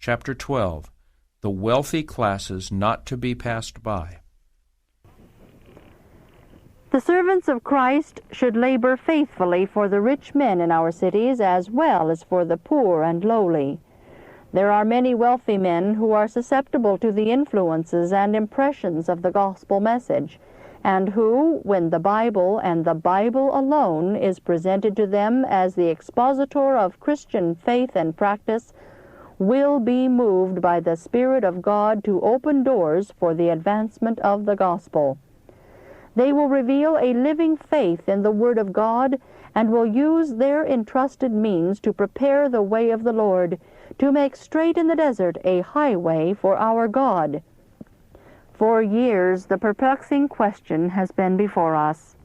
Chapter 12. The Wealthy Classes Not to be Passed By. The servants of Christ should labor faithfully for the rich men in our cities as well as for the poor and lowly. There are many wealthy men who are susceptible to the influences and impressions of the gospel message, and who, when the Bible and the Bible alone is presented to them as the expositor of Christian faith and practice, will be moved by the Spirit of God to open doors for the advancement of the gospel. They will reveal a living faith in the Word of God and will use their entrusted means to prepare the way of the Lord, to make straight in the desert a highway for our God. For years the perplexing question has been before us: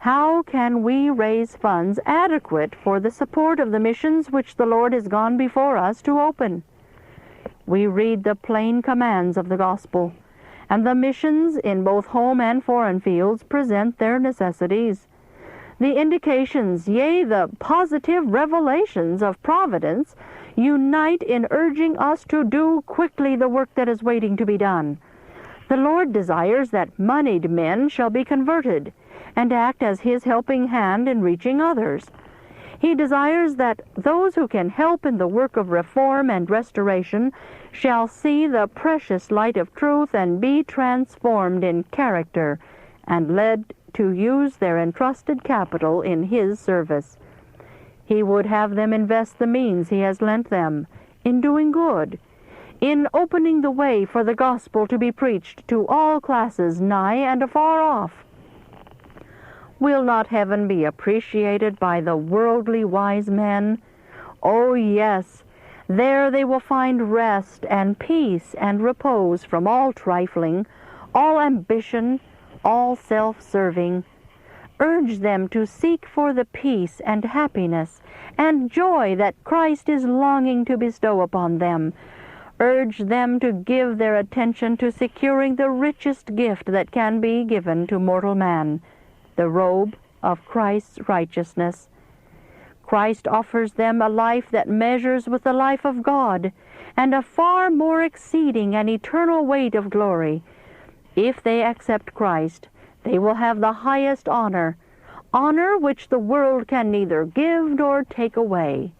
how can we raise funds adequate for the support of the missions which the Lord has gone before us to open? We read the plain commands of the gospel, and the missions in both home and foreign fields present their necessities. The indications, yea, the positive revelations of providence unite in urging us to do quickly the work that is waiting to be done. The Lord desires that moneyed men shall be converted and act as His helping hand in reaching others. He desires that those who can help in the work of reform and restoration shall see the precious light of truth and be transformed in character and led to use their entrusted capital in His service. He would have them invest the means He has lent them in doing good, in opening the way for the gospel to be preached to all classes nigh and afar off. Will not heaven be appreciated by the worldly wise men? Oh, yes, there they will find rest and peace and repose from all trifling, all ambition, all self-serving. Urge them to seek for the peace and happiness and joy that Christ is longing to bestow upon them. Urge them to give their attention to securing the richest gift that can be given to mortal man, the robe of Christ's righteousness. Christ offers them a life that measures with the life of God, and a far more exceeding and eternal weight of glory. If they accept Christ, they will have the highest honor which the world can neither give nor take away.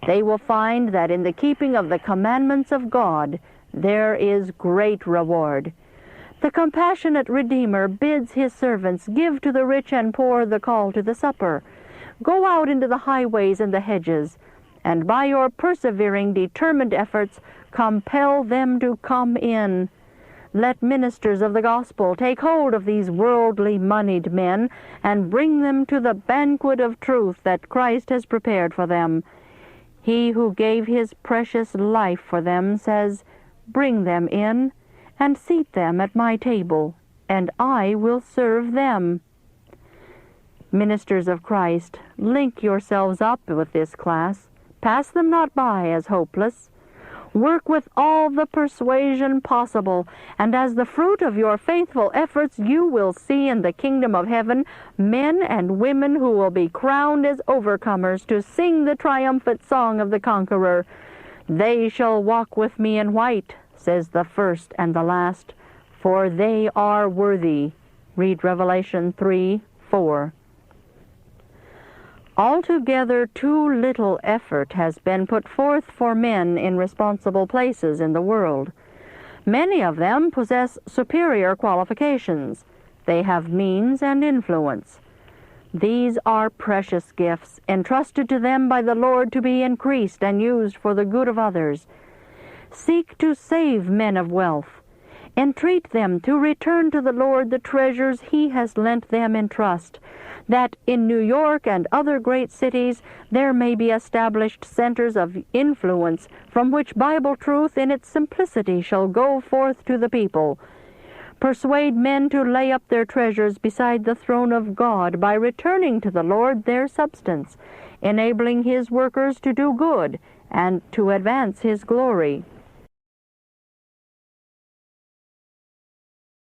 They will find that in the keeping of the commandments of God there is great reward. The compassionate Redeemer bids His servants give to the rich and poor the call to the supper. Go out into the highways and the hedges, and by your persevering, determined efforts, compel them to come in. Let ministers of the gospel take hold of these worldly moneyed men and bring them to the banquet of truth that Christ has prepared for them. He who gave His precious life for them says, "Bring them in, and seat them at my table, and I will serve them." Ministers of Christ, link yourselves up with this class. Pass them not by as hopeless. Work with all the persuasion possible, and as the fruit of your faithful efforts you will see in the kingdom of heaven men and women who will be crowned as overcomers to sing the triumphant song of the conqueror. "They shall walk with me in white," says the first and the last, "for they are worthy." Read Revelation 3:4. Altogether too little effort has been put forth for men in responsible places in the world. Many of them possess superior qualifications. They have means and influence. These are precious gifts, entrusted to them by the Lord to be increased and used for the good of others. Seek to save men of wealth. Entreat them to return to the Lord the treasures He has lent them in trust, that in New York and other great cities there may be established centers of influence from which Bible truth in its simplicity shall go forth to the people. Persuade men to lay up their treasures beside the throne of God by returning to the Lord their substance, enabling His workers to do good and to advance His glory.